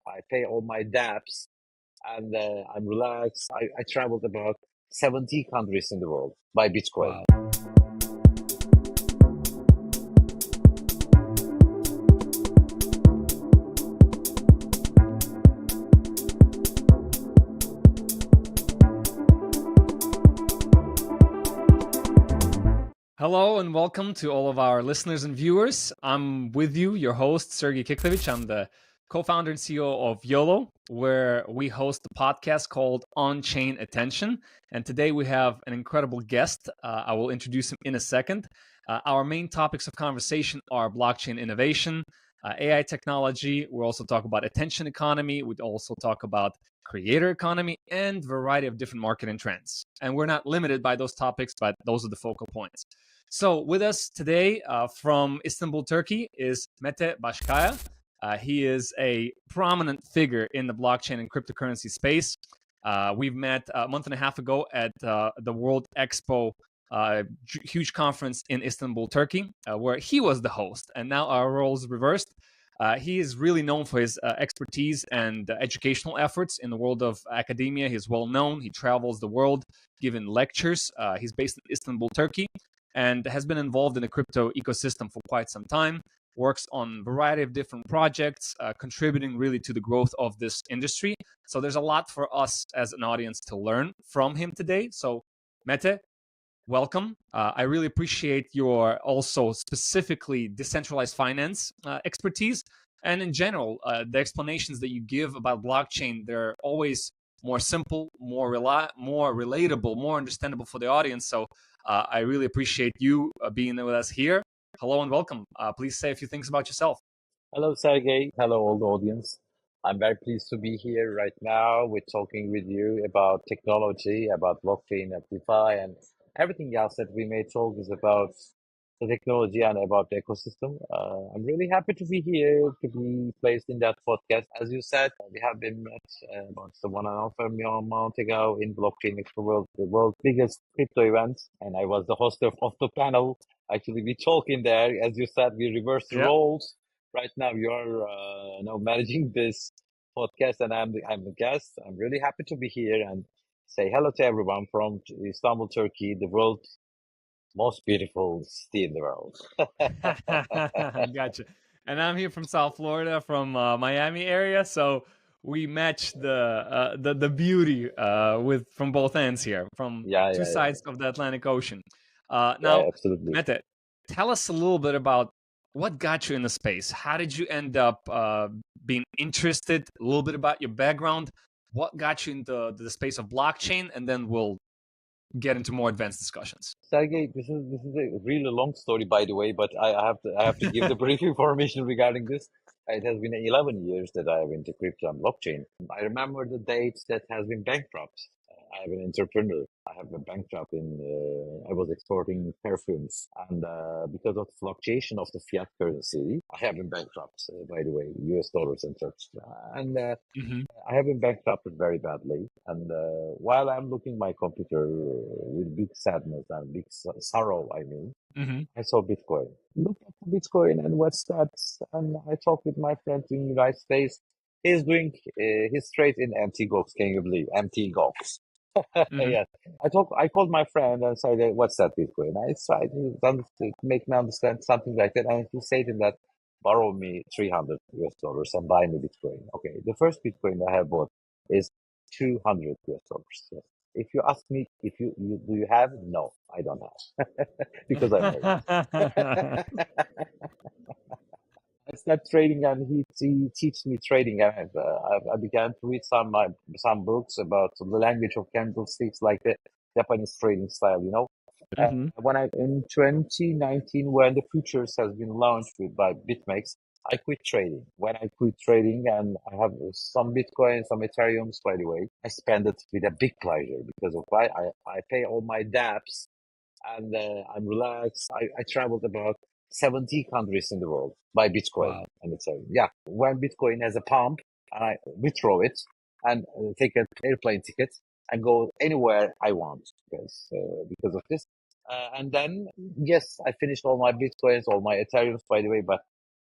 I pay all my debts, and I'm relaxed. I traveled about 70 countries in the world by Bitcoin. Wow. Hello and welcome to all of our listeners and viewers. I'm with you, your host, Sergey Kiklevich. I'm the co-founder and CEO of YOLO, where we host a podcast called On-Chain Attention. And today we have an incredible guest. I will introduce him in a second. Our main topics of conversation are blockchain innovation, AI technology. We'll also talk about attention economy. We'd also talk about creator economy and variety of different marketing trends. And we're not limited by those topics, but those are the focal points. So with us today from Istanbul, Turkey is Mete Baskaya. He is a prominent figure in the blockchain and cryptocurrency space. We've met a month and a half ago at the World Expo, huge conference in Istanbul, Turkey, where he was the host. And now our roles reversed. He is really known for his expertise and educational efforts in the world of academia. He's well known. He travels the world giving lectures. He's based in Istanbul, Turkey, and has been involved in the crypto ecosystem for quite some time, works on a variety of different projects, contributing really to the growth of this industry. So there's a lot for us as an audience to learn from him today. So Mete, welcome. I really appreciate your also specifically decentralized finance expertise. And in general, the explanations that you give about blockchain, they're always more simple, more relatable, more understandable for the audience. So I really appreciate you being with us here. Hello and welcome. Please say a few things about yourself. Hello, Sergey. Hello, all the audience. I'm very pleased to be here right now. We're talking with you about technology, about blockchain, Amplify, and everything else that we may talk is about the technology and about the ecosystem. I'm really happy to be here, to be placed in that podcast. As you said, we have been met about 1.5 month ago in Blockchain Expo World, the world's biggest crypto event, and I was the host of the panel. Actually, we talking there. As you said, we reversed the Yeah. roles. Right now, you're now managing this podcast, and I'm the guest. I'm really happy to be here and say hello to everyone from Istanbul, Turkey, the world's most beautiful city in the world. Gotcha. And I'm here from South Florida, from Miami area. So we match the beauty with from both ends here, from two Yeah, sides of the Atlantic Ocean. yeah, Now, absolutely. Mete, tell us a little bit about what got you in the space. How did you end up being interested? A little bit about your background. What got you into the space of blockchain, and then we'll get into more advanced discussions. Sergey, this is a really long story, by the way, but I have to give the brief information regarding this. It has been 11 years that I have into crypto and blockchain. I remember the dates that has been bankrupt. I have an entrepreneur. I have been bankrupt I was exporting perfumes, and because of the fluctuation of the fiat currency, I have been bankrupt. By the way, US dollars and such, and I have been bankrupted very badly, and while I'm looking my computer with big sadness and big sorrow, I saw Bitcoin. Look at Bitcoin and what's that? And I talked with my friend in the United States. He's doing his trade in MT Gox. Can you believe MT Gox? Mm-hmm. Yeah, I called my friend and said, "What's that Bitcoin?" I tried to make me understand something like that, and he said in that, "Borrow me $300 and buy me Bitcoin." Okay, the first Bitcoin I have bought is $200. Yes. If you ask me if do you have? No, I don't have because I'm married. I started trading, and he teaches me trading. I began to read some books about the language of candlesticks, like the Japanese trading style. Mm-hmm. When I in 2019, when the futures has been launched by BitMEX, I quit trading. When I quit trading, and I have some Bitcoin, some Ethereums, by the way, I spend it with a big pleasure because of why I pay all my debts, and I'm relaxed. I traveled about 70 countries in the world by Bitcoin. Wow. And it's yeah, when Bitcoin has a pump, and I withdraw it and take an airplane ticket and go anywhere I want because of this. And then, yes, I finished all my Bitcoins, all my Ethereums, by the way, but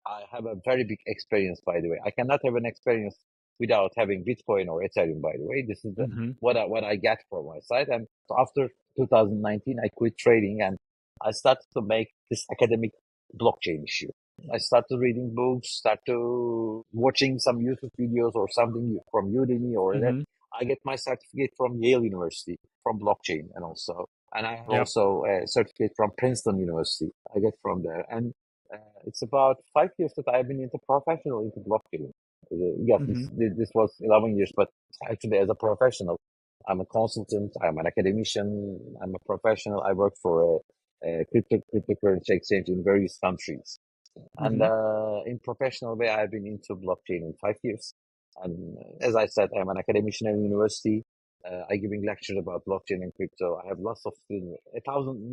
I have a very big experience, by the way. I cannot have an experience without having Bitcoin or Ethereum, by the way. This is Mm-hmm. what I get from my side. And so after 2019, I quit trading and I started to make this academic blockchain issue. I started reading books, start to watching some YouTube videos or something from Udemy or that. Mm-hmm. I get my certificate from Yale University from blockchain and I have Yep. also a certificate from Princeton University. I get from there. And it's about 5 years that I've been into blockchain. Yes, Mm-hmm. this was 11 years, but actually as a professional, I'm a consultant, I'm an academician, I'm a professional. I work for a cryptocurrency exchange in various countries. And Mm-hmm. in professional way, I've been into blockchain in 5 years. And as I said, I'm an academician at university. I giving lectures about blockchain and crypto. I have lots of students,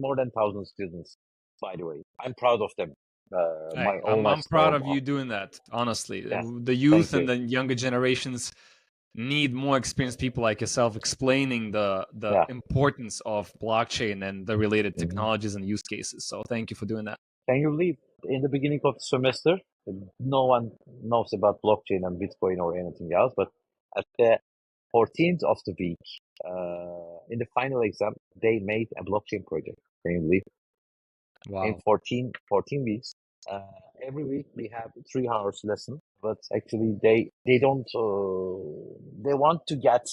more than 1,000 students, by the way. I'm proud of them. Hey, All my I'm proud staff. of you doing that. Honestly, Yes, the thank youth you. and the younger generations need more experienced people like yourself explaining the Yeah. importance of blockchain and the related Mhm. technologies and use cases. So thank you for doing that. Can you believe in the beginning of the semester, no one knows about blockchain and Bitcoin or anything else, but at the 14th of the week, in the final exam, they made a blockchain project. Can you believe? In Wow. 14 weeks, uh, every week we have 3 hours lesson, but actually they don't, they want to get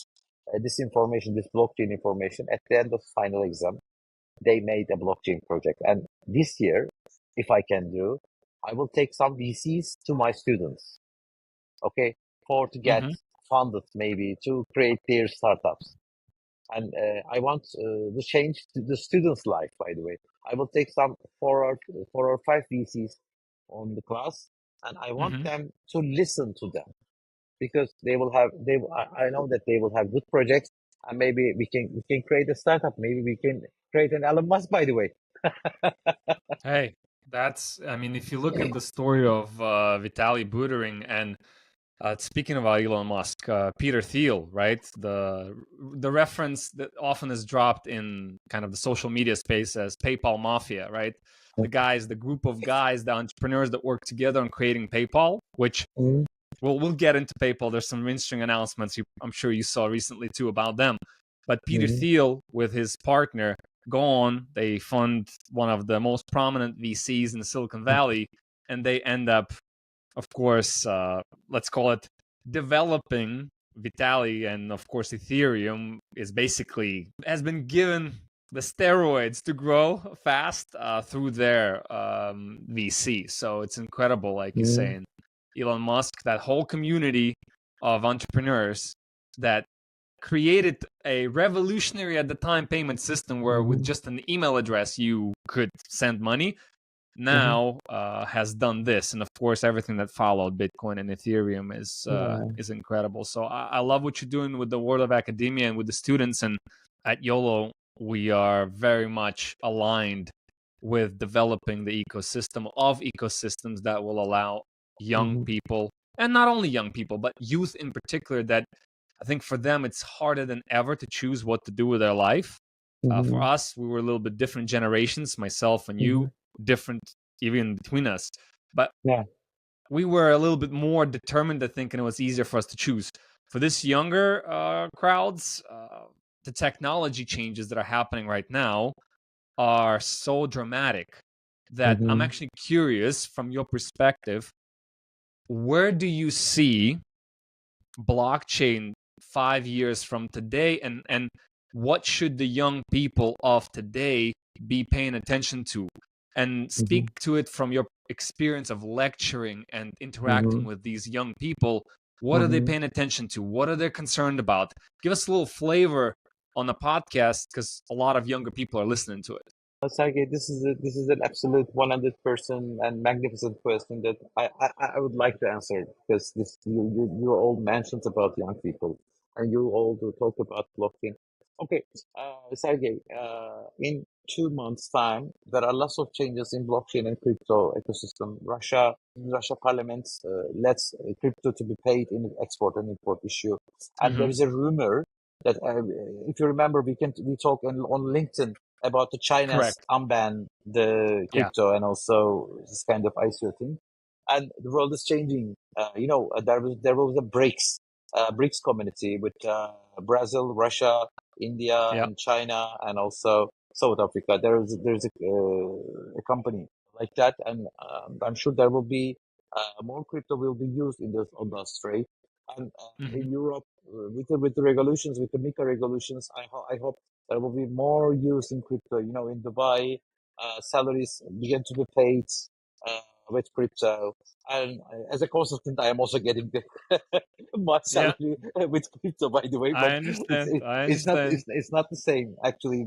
this information, this blockchain information at the end of final exam. They made a blockchain project. And this year, if I can do, I will take some VCs to my students, okay, for to get Mm-hmm. funded maybe to create their startups. And I want to change the students' life, by the way. I will take some 4 or 5 VCs on the class, and I want Mm-hmm. them to listen to them because I know that they will have good projects, and maybe we can create a startup. Maybe we can create an Elon Musk, by the way. Hey, I mean, if you look at the story of Vitaly Buterin and speaking of Elon Musk, Peter Thiel, right? The reference that often is dropped in kind of the social media space as PayPal Mafia, right? The group of guys, the entrepreneurs that work together on creating PayPal, which Mhm, we'll get into PayPal. There's some interesting announcements I'm sure you saw recently too about them. But Peter mhm, Thiel with his partner go on. They fund one of the most prominent VCs in Silicon Valley, and they end up, of course, let's call it developing Vitalik, and of course Ethereum is basically has been given the steroids to grow fast through their VC. So it's incredible, like you're mhm, saying. Elon Musk, that whole community of entrepreneurs that created a revolutionary at the time payment system where with mhm, just an email address you could send money mhm. now has done this, and of course everything that followed Bitcoin and Ethereum Yeah. is incredible. So I love what you're doing with the world of academia and with the students, and at YOLO we are very much aligned with developing the ecosystem of ecosystems that will allow young Mhm, people, and not only young people but youth in particular, that I think for them it's harder than ever to choose what to do with their life. For mhm, us, we were a little bit different generations, myself and you, mhm. different even between us. But Yeah. we were a little bit more determined, I think, and it was easier for us to choose. For this younger crowds, the technology changes that are happening right now are so dramatic that I'm Mhm, actually curious from your perspective, where do you see blockchain 5 years from today, and what should the young people of today be paying attention to, and speak mhm, to it from your experience of lecturing and interacting mhm, with these young people. What are they mhm. paying attention to? What are they concerned about? Give us a little flavor on the podcast, because a lot of younger people are listening to it. Sergey, this is an absolute 100% and magnificent question that I would like to answer because you all mentioned about young people and you all do talk about blockchain. Okay, Sergey, in 2 months' time, there are lots of changes in blockchain and crypto ecosystem. Russia Parliament lets crypto to be paid in export and import issue, and there Mm-hmm. is a rumor that if you remember, we talk on LinkedIn about the China's Correct. unban the Yeah. crypto and also this kind of ICO thing. And the world is changing. There was a breaks. BRICS community with Brazil, Russia, India, Yeah. and China, and also South Africa. There's a company like that, and I'm sure there will be more crypto will be used in this on the trade. And Hmm. in Europe, with the regulations, with the MiCA regulations, I hope there will be more use in crypto. You know, in Dubai, salaries begin to be paid uh, with crypto. And as a consultant, I am also getting my Yeah. salary with crypto, by the way. I But understand. I it's not understand. it's not the same actually.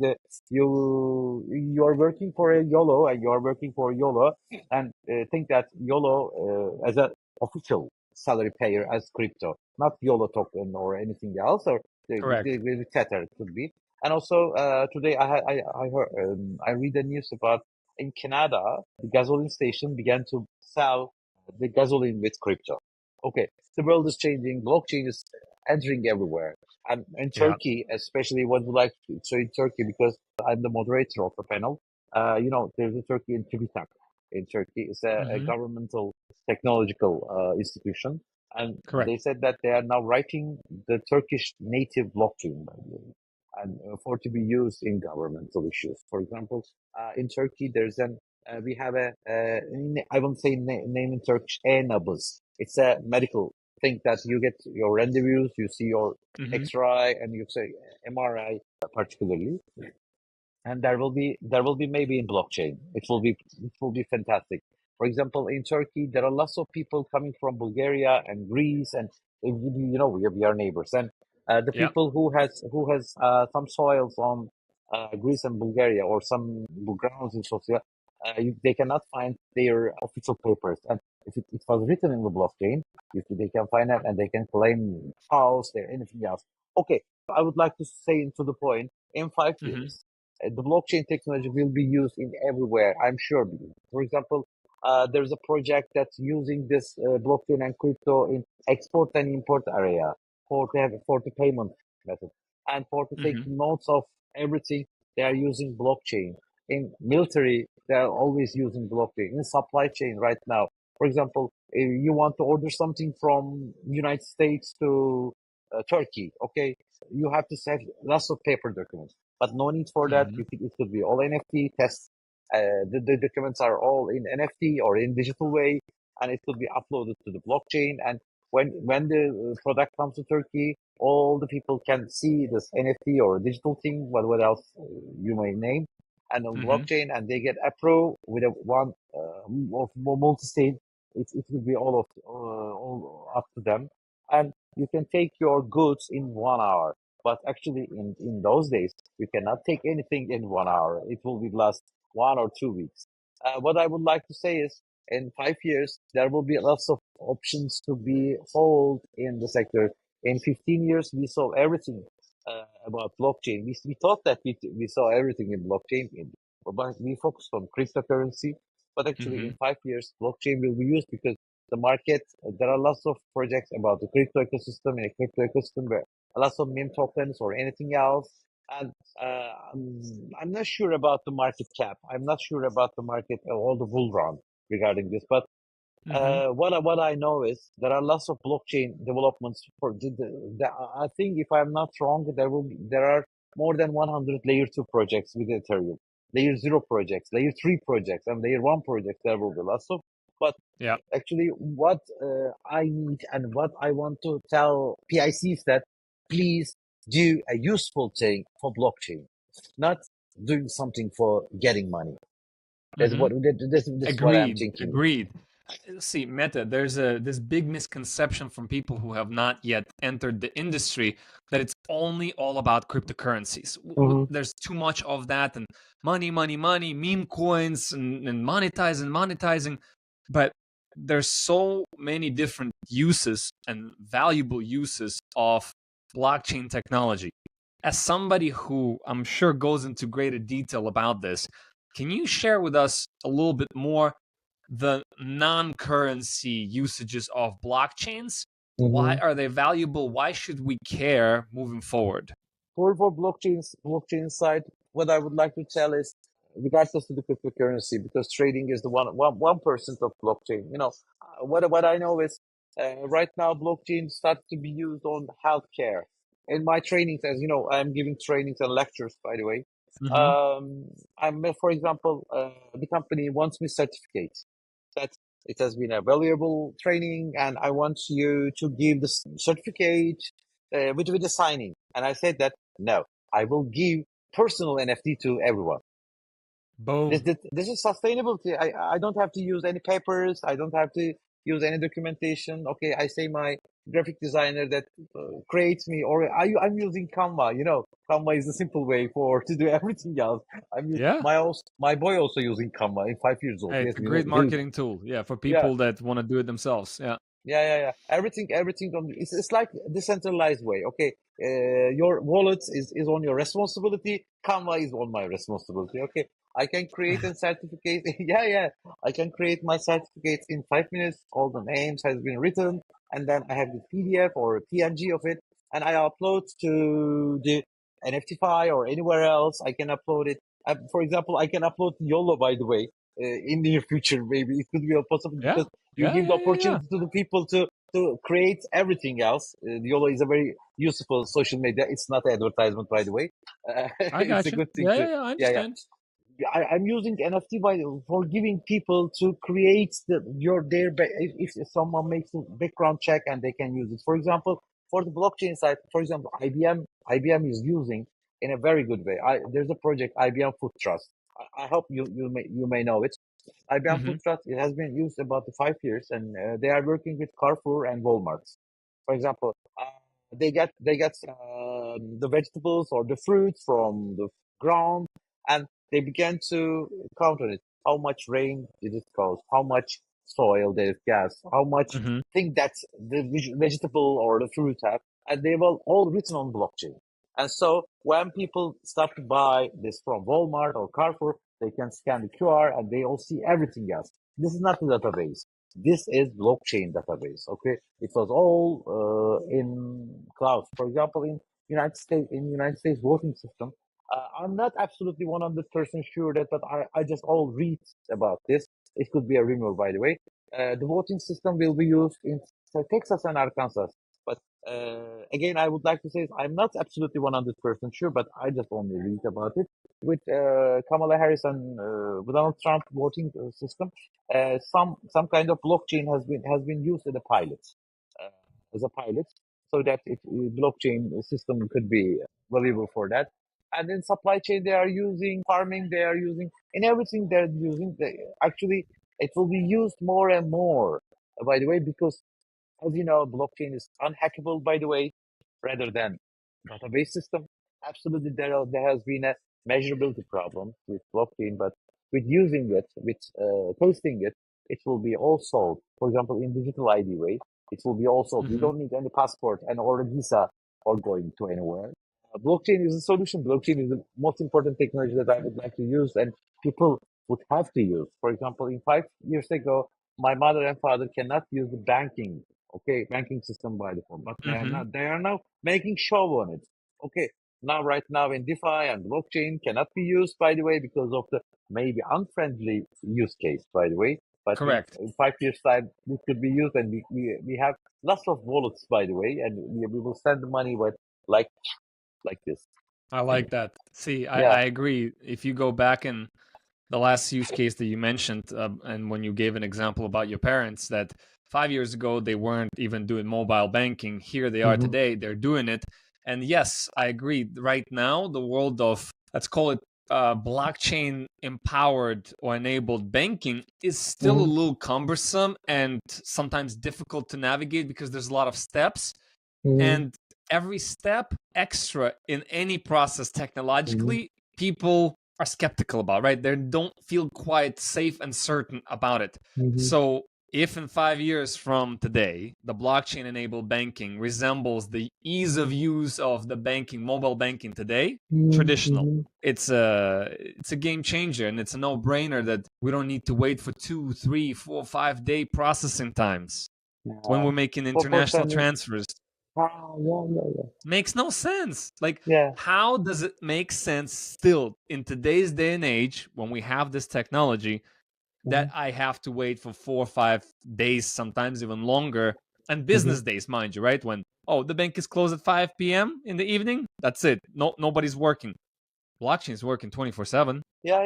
You are working for a YOLO, and you are working for YOLO, and think that YOLO as a official salary payer as crypto, not YOLO token or anything else, or Correct. the Tether could be. And also today I heard I read the news about in Canada the gasoline station began to sell the gasoline with crypto. Okay, the world is changing. Blockchain is entering everywhere. And in Yeah. Turkey, especially what we like to say in Turkey, because I'm the moderator of the panel. There's a Turkey in TÜBİTAK. In Turkey, it's a Hmm. governmental technological institution, and Correct. they said that they are now writing the Turkish native blockchain, by the way, and for to be used in governmental issues. For example, in Turkey, we have I won't say name in Turkish, e-nabız. It's a medical thing that you get your rendezvous, you see your Hmm. X-ray, and you say MRI particularly, and there will be maybe in blockchain. It will be fantastic. For example, in Turkey, there are lots of people coming from Bulgaria and Greece, and we are neighbors. And the Yeah. people who has some soils on Greece and Bulgaria, or some grounds in Sofia, they cannot find their official papers. And if it was written in the blockchain, if they can find that, and they can claim house, there, anything else. Okay, I would like to say to the point. In five Hmm. years, the blockchain technology will be used in everywhere, I'm sure. For example, there's a project that's using this blockchain and crypto in export and import area for the payment method, and for to take Hmm. notes of everything. They are using blockchain. In military, they are always using blockchain. In supply chain right now, for example, if you want to order something from United States to Turkey, okay, you have to send lots of paper documents, but no need for that. Hmm. It could be all NFT tests. The documents are all in NFT or in digital way, and it could be uploaded to the blockchain. And when the product comes to Turkey, all the people can see this NFT or digital thing, what else you may name, and on Hmm. blockchain, and they get approved with a one of multi-state. It will be all up to them, and you can take your goods in 1 hour. But actually, in those days, you cannot take anything in 1 hour. It will be last 1 or 2 weeks. What I would like to say is, in 5 years, there will be lots of options to be sold in the sector. In 15 years, we saw everything about blockchain. We thought that we saw everything in blockchain, but we focused on cryptocurrency. But actually, in Hmm. 5 years, blockchain will be used because the market, there are lots of projects about the crypto ecosystem, in a crypto ecosystem where lots of meme tokens or anything else. And I'm not sure about the market cap. I'm not sure about the market, all the bull run regarding this. But Hmm. what I know is there are lots of blockchain developments for I think, if I'm not wrong, there are more than 100 layer 2 projects with Ethereum, layer 0 projects, layer 3 projects, and layer 1 projects. There will be lots of. But Yeah. actually, what I need and what I want to tell PIC is that please do a useful thing for blockchain, not doing something for getting money. That's Hmm. what this is what I'm Agreed. thinking. Agreed. See, Meta, there's this big misconception from people who have not yet entered the industry that it's only all about cryptocurrencies. Hmm. There's too much of that, and money, money, money, meme coins, and monetizing. But there's so many different uses and valuable uses of blockchain technology. As somebody who I'm sure goes into greater detail about this, can you share with us a little bit more the non-currency usages of blockchains? Why Hmm. are they valuable? Why should we care moving forward? For blockchain side, what I would like to tell is, regardless of the cryptocurrency, because trading is the 1% of blockchain. What I know is Right now, blockchain starts to be used on healthcare. In my trainings, as you know, I'm giving trainings and lectures, by the way. Mm-hmm. For example, the company wants me certificate that it has been a valuable training, and I want you to give the certificate with the signing. And I said that no, I will give personal NFT to everyone. Boom. This is sustainability. I don't have to use any papers. I don't have to use any documentation. Okay, I say my graphic designer that creates me, or I'm using Canva. You know, Canva is a simple way for to do everything else. Yeah. My boy also using Canva. In 5 years old. Hey, Yes, it's a you know, great marketing tool. Yeah, for yeah. people that want to do it themselves. Yeah. Yeah. Everything on it's like decentralized way. Okay, your wallet is on your responsibility. Canva is on my responsibility. Okay, I can create a certificate. Yeah. I can create my certificates in 5 minutes. All the names has been written, and then I have the PDF or a PNG of it, and I upload to the NFT file or anywhere else. I can upload it. For example, I can upload YOLO. By the way, in the near future, maybe it could be possible Yeah. because you Yeah. give the Yeah. Yeah. Yeah. opportunity to the people to create everything else. YOLO is a very useful social media. It's not advertisement, by the way. I It's got a you. good thing Yeah. to, Yeah. Yeah. I yeah. understand. I'm using NFT for giving people to create if someone makes a background check and they can use it. For example, for the blockchain side, for example, IBM is using in a very good way. There's a project IBM Food Trust. I hope you may know it. IBM Mm-hmm. Food Trust, it has been used about 5 years, and they are working with Carrefour and Walmart. For example, they get the vegetables or the fruits from the ground, and they began to count on it. How much rain did it cause? How much soil there is gas? How much Mm-hmm. thing that the vegetable or the fruit have? And they were all written on blockchain. And so when people start to buy this from Walmart or Carrefour, they can scan the QR and they all see everything else. This is not the database. This is blockchain database. Okay, it was all in cloud. For example, in United States voting system, I'm not absolutely 100% sure that, but I just all read about this. It could be a rumor, by the way. The voting system will be used in Texas and Arkansas. But again, I would like to say I'm not absolutely 100% sure, but I just only read about it. With Kamala Harris and Donald Trump voting system, some kind of blockchain has been used uh, as a pilot, so that blockchain system could be valuable for that. And in supply chain, they are using farming, they are using in everything they're using. Actually, it will be used more and more. By the way, because as you know, blockchain is unhackable, by the way, rather than database system. Absolutely, there has been a measurability problem with blockchain, but with using it, with posting it, it will be all solved. For example, in digital ID way, it will be all solved. You Mm-hmm. don't need any passport and or a visa or going to anywhere. Blockchain is a solution. Blockchain is the most important technology that I would like to use, and people would have to use. For example, in 5 years ago, my mother and father cannot use the banking system by the phone, but Mm-hmm. they are now making show on it. Okay, now right now in DeFi and blockchain cannot be used, by the way, because of the maybe unfriendly use case, by the way. But Correct. in 5 years time, it could be used, and we have lots of wallets, by the way, and we will send the money with like like this. I And like that. See, yeah. I agree. If you go back in the last use case that you mentioned, and when you gave an example about your parents, that 5 years ago they weren't even doing mobile banking. Here they are Hmm. today, they're doing it. And yes, I agree. Right now, the world of, let's call it, blockchain empowered or enabled banking is still a Hmm. little cumbersome and sometimes difficult to navigate because there's a lot of steps. Hmm. And every step extra in any process Hmm. technologically, people are skeptical about, right? They don't feel quite safe and certain about it. Hmm. So if in 5 years from today the blockchain enabled banking resembles the ease of use of the banking, mobile banking today, traditional, Hmm. it's a game changer, and it's a no-brainer that we don't need to wait for 2, 3, 4, 5 day processing times when Yeah. we're making For international sending. transfers. Yeah. Makes no sense. Like, Yeah. how does it make sense still in today's day and age when we have this technology Hmm. that I have to wait for 4 or 5 days, sometimes even longer, and Mhm. business days, mind you, right? When the bank is closed at 5 p.m. in the evening, that's it. Nobody's working. Blockchain is working 24/7. Yeah.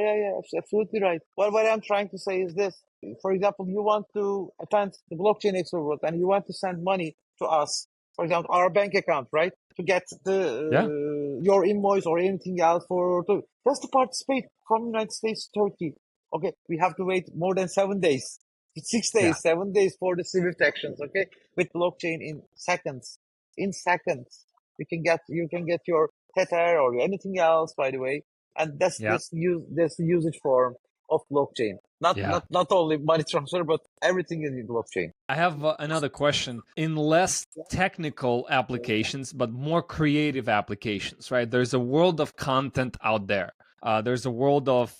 Absolutely right. What I'm trying to say is this. For example, you want to attend the blockchain expert and you want to send money to us, for example, our bank account, right? To get the Yeah, your invoice or anything else just to participate from United States to Turkey. Okay, we have to wait more than 7 days, six yeah, days, 7 days for the Swift actions. Okay, with blockchain in seconds, you can get your Tether or anything else. By the way, and yeah, that's the usage form of blockchain. yeah. Not only money transfer, but everything in the blockchain. I have another question. In less technical applications, but more creative applications, right? There's a world of content out there. There's a world of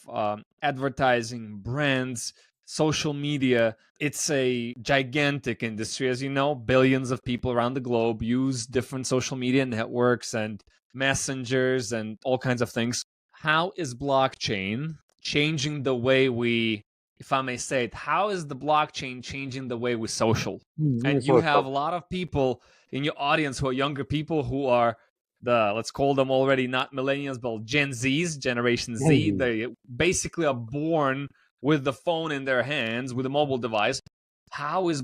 advertising, brands, social media. It's a gigantic industry, as you know. Billions of people around the globe use different social media networks and messengers and all kinds of things. How is blockchain changing the way we, if I may say it, how is the blockchain changing the way we social? And you have a lot of people in your audience who are younger people who are let's call them already not millennials, but Gen Zs, Generation Z. They basically are born with the phone in their hands, with a mobile device. How is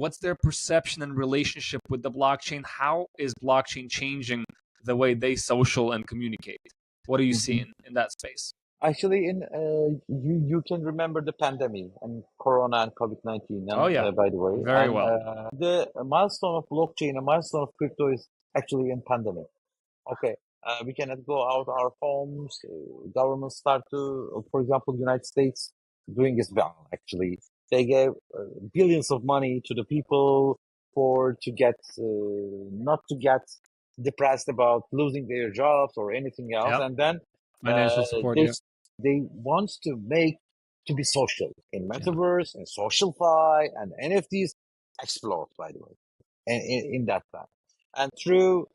what's their perception and relationship with the blockchain? How is blockchain changing the way they social and communicate? What are you Mhm. seeing in that space? Actually, in you can remember the pandemic and Corona and COVID-19, Oh and yeah, by the way, very and well. the milestone of blockchain, a milestone of crypto is actually in pandemic. Okay, we cannot go out our homes. Governments start to, for example, United States doing this well. Actually, they gave billions of money to the people for to get not to get depressed about losing their jobs or anything else, Yep. and then Financial support. they Yeah. they want to make to be social in Yeah. metaverse and socialify and NFTs explode. By the way, in that time. And through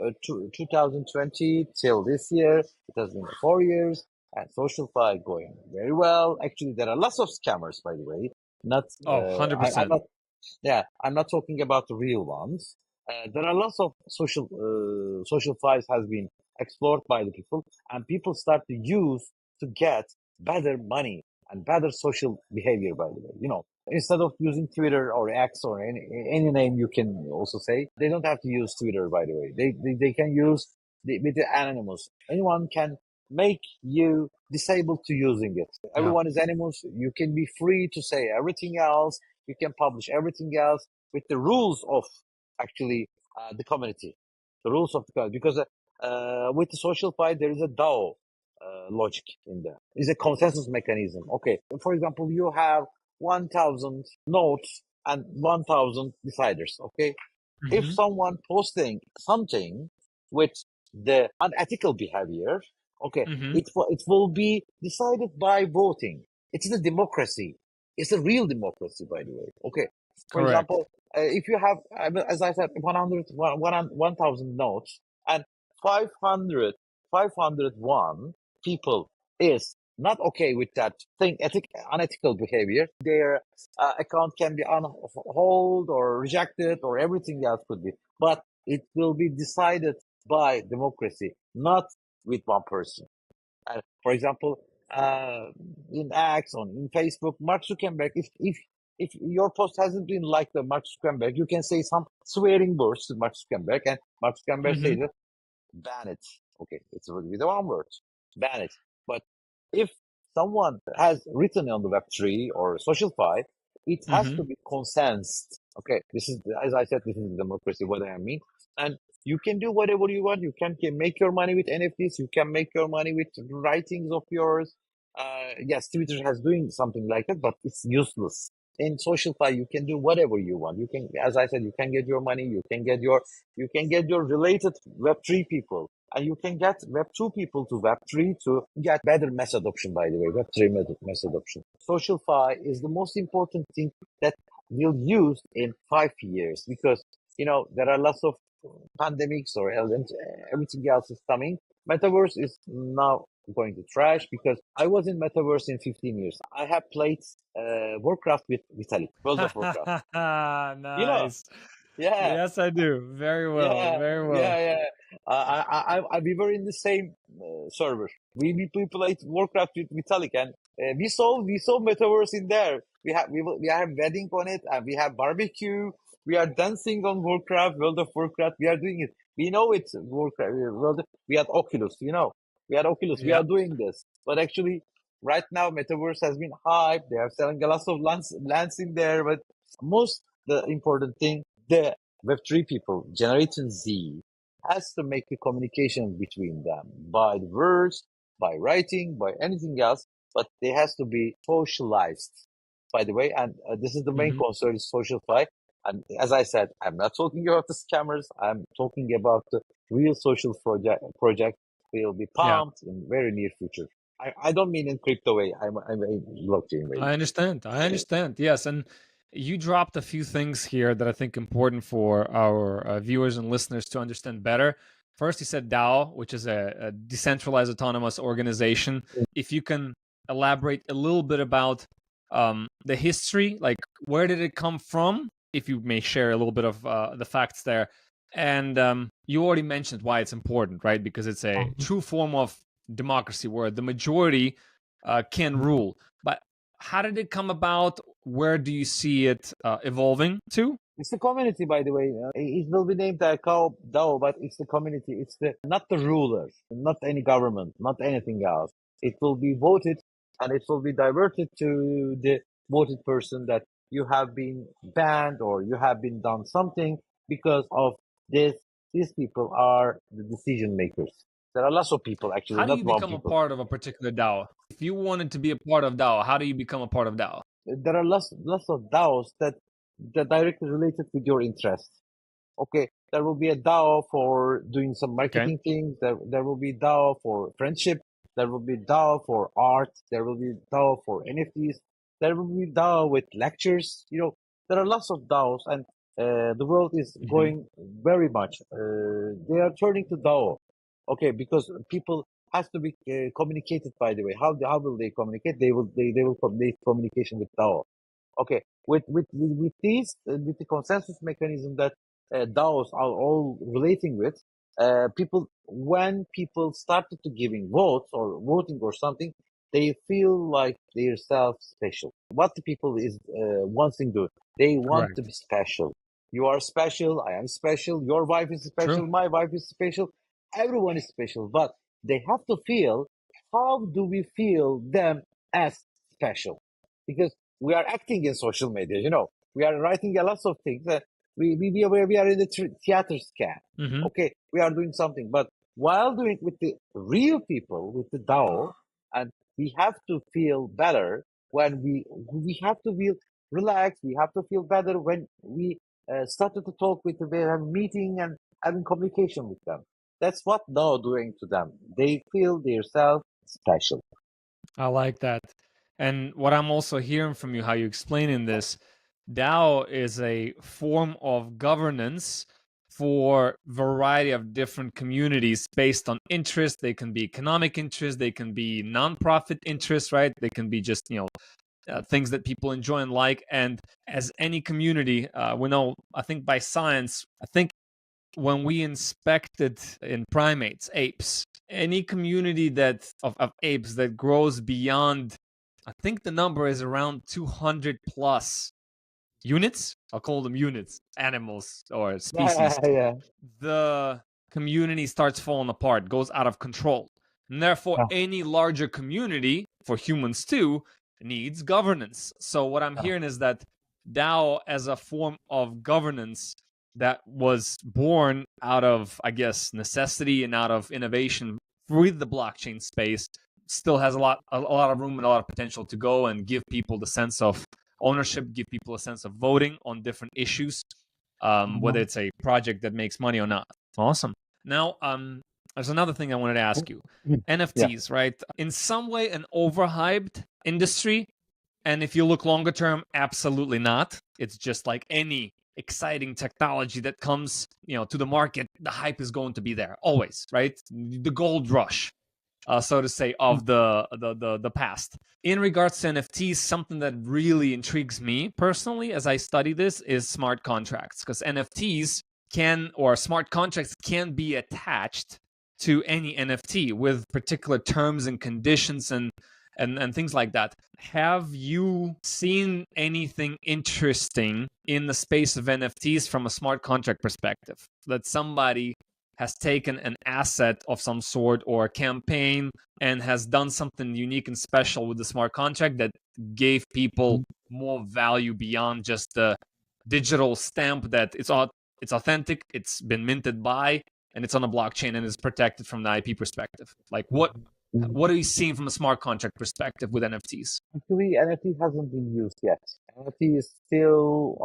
2020 till this year, it has been 4 years, and SocialFi going very well. Actually, there are lots of scammers, by the way. Not, Oh, I'm 100%. not, yeah, I'm not talking about the real ones. There are lots of social files has been explored by the people, and people start to use to get better money and better social behavior. By the way, instead of using Twitter or X or any name you can also say, they don't have to use Twitter, by the way. They can use with the anonymous. Anyone can make you disabled to using it. Yeah. Everyone is anonymous. You can be free to say everything else. You can publish everything else with the rules of actually the community, the rules of the community. Because with the social fight, there is a DAO logic in there. It's a consensus mechanism. Okay, for example, you have 1,000 notes and 1,000 deciders. Okay, if Hmm. someone posting something with the unethical behavior, okay, Hmm. it will be decided by voting. It's the democracy. It's a real democracy, by the way. Okay, for Correct. example, if you have, as I said, 1,000 notes and 500, 501 people is not okay with that thing, unethical behavior, their account can be on hold or rejected or everything else could be. But it will be decided by democracy, not with one person. For example, in X on in Facebook, Mark Zuckerberg, if your post hasn't been liked by Mark Zuckerberg, you can say some swearing words to Mark Zuckerberg, and Mark Zuckerberg Hmm. says, ban it. Okay, it's with the one word, ban it. But if someone has written on the Web3 or SocialFi, it has Hmm. to be consensed. Okay, this is, as I said, this is democracy, what I mean. And you can do whatever you want. You can make your money with NFTs. You can make your money with writings of yours. Yes, Twitter has doing something like that, but it's useless. In SocialFi, you can do whatever you want. You can, as I said, you can get your money. You can get your related Web3 people, and you can get Web2 people to Web3 to get better mass adoption, by the way, Web3 mass adoption. SocialFi is the most important thing that we'll use in 5 years because, there are lots of pandemics or everything else is coming. Metaverse is now going to trash because I was in Metaverse in 15 years. I have played Warcraft with Vitalik, World of Warcraft. You know, Nice. Yeah, Yes, I do. Very well. yeah, Very well. yeah, yeah. We were in the same server. We played Warcraft with Vitalik, and we saw metaverse in there. We have wedding on it, and we have barbecue. We are dancing on Warcraft, World of Warcraft. We are doing it. We know it's Warcraft. We had Oculus, We had Oculus. We Yeah. are doing this, but actually, right now, metaverse has been hyped. They are selling a lot of lands in there, but most the important thing, the Web3 people, Generation Z, has to make the communication between them by the words, by writing, by anything else, but they has to be socialized, by the way. And this is the main Hmm. concern is social fi. And as I said, I'm not talking about the scammers. I'm talking about the real social project will be Yeah. pumped in very near future. I don't mean in crypto way. I'm a blockchain way. I understand. I understand. Yes, and you dropped a few things here that I think important for our viewers and listeners to understand better. First, you said DAO, which is a decentralized autonomous organization. If you can elaborate a little bit about the history, like where did it come from? If you may share a little bit of the facts there. And you already mentioned why it's important, right? Because it's a true form of democracy where the majority can rule. But how did it come about? Where do you see it evolving to? It's the community, by the way. It will be named DAO, but it's the community. It's the not the rulers, not any government, not anything else. It will be voted, and it will be diverted to the voted person that you have been banned or you have been done something because of this. These people are the decision makers. There are lots of people, actually, How do not you one become a people. part of a particular DAO? If you wanted to be a part of DAO, how do you become a part of DAO? There are lots of DAOs that directly related with your interests. Okay, there will be a DAO for doing some Okay. marketing things. There will be DAO for friendship. There will be DAO for art. There will be DAO for NFTs. There will be DAO with lectures. There are lots of DAOs, and the world is Hmm. going very much. They are turning to DAO. Okay, because people has to be communicated. By the way, how will they communicate? They will communication with DAO. Okay, with these with the consensus mechanism that DAOs are all relating with people. When people started to giving votes or voting or something, they feel like they're self special. What the people is wanting to do, they want to Correct. be special. You are special. I am special. Your wife is True. special. My wife is special. Everyone is special, but they have to feel. How do we feel them as special? Because we are acting in social media. We are writing a lot of things. We are in the theater scan. Hmm. Okay, we are doing something, but while doing it with the real people, with the DAO, and we have to feel better when we have to feel relaxed. We have to feel better when we started to talk with them, we have meeting and having communication with them. That's what DAO doing to them. They feel themselves special. I like that. And what I'm also hearing from you, how you explaining this, DAO is a form of governance for variety of different communities based on interest. They can be economic interest, they can be nonprofit interest, right? They can be just things that people enjoy and like. And as any community, we know, I think by science, I think when we inspected in primates, apes, any community of apes that grows beyond, I think the number is around 200 plus units. I'll call them units, animals or species. Yeah, yeah, The community starts falling apart, goes out of control. And therefore, yeah, any larger community, for humans too, needs governance. So, what I'm yeah. hearing is that DAO, as a form of governance that was born out of, I guess, necessity and out of innovation with the blockchain space, still has a lot of room and a lot of potential to go and give people the sense of ownership, give people a sense of voting on different issues, whether Mhm. it's a project that makes money or not. Awesome. Now, there's another thing I wanted to ask you. Yeah. NFTs, right? In some way, an overhyped industry. And if you look longer term, absolutely not. It's just like any exciting technology that comes, to the market, the hype is going to be there always, right? The gold rush. so to say, of the past. In regards to NFTs, something that really intrigues me personally as I study this is smart contracts, because NFTs or smart contracts can be attached to any NFT with particular terms and conditions and things like that. Have you seen anything interesting in the space of NFTs from a smart contract perspective that somebody has taken an asset of some sort or a campaign and has done something unique and special with the smart contract that gave people more value beyond just the digital stamp that it's authentic, it's been minted by, and it's on a blockchain and is protected from the IP perspective? Like what are you seeing from a smart contract perspective with NFTs? Actually, NFT hasn't been used yet. NFT is still,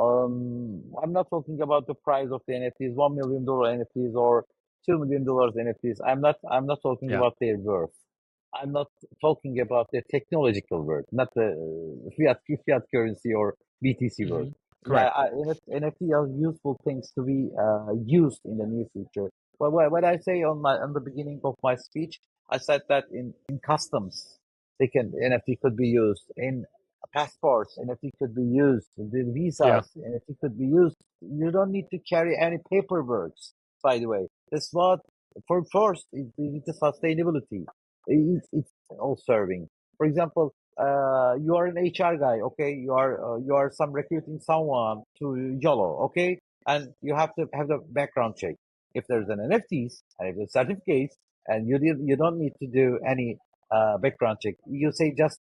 I'm not talking about the price of the NFTs, $1 million NFTs or $2 million NFTs. I'm not talking Yeah. about their worth. I'm not talking about the technological worth, not the fiat currency or BTC worth. Hmm. Yeah, Correct. NFT are useful things to be used in the near future. But what I say on the beginning of my speech, I said that in customs, NFT could be used in passports. NFT could be used the Yeah. visas. NFT could be used. You don't need to carry any paperwork. By the way, that's what for first it's the sustainability. It's all serving. For example, you are an HR guy, okay? You are some recruiting someone to YOLO, okay? And you have to have the background check. If there's an NFTs and if there's certificates, and you don't need to do any background check. You say just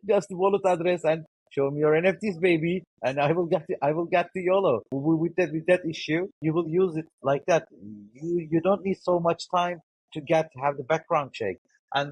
just wallet address and show me your NFTs, baby, and I will get the YOLO. With that issue, you will use it like that. You don't need so much time to have the background check. And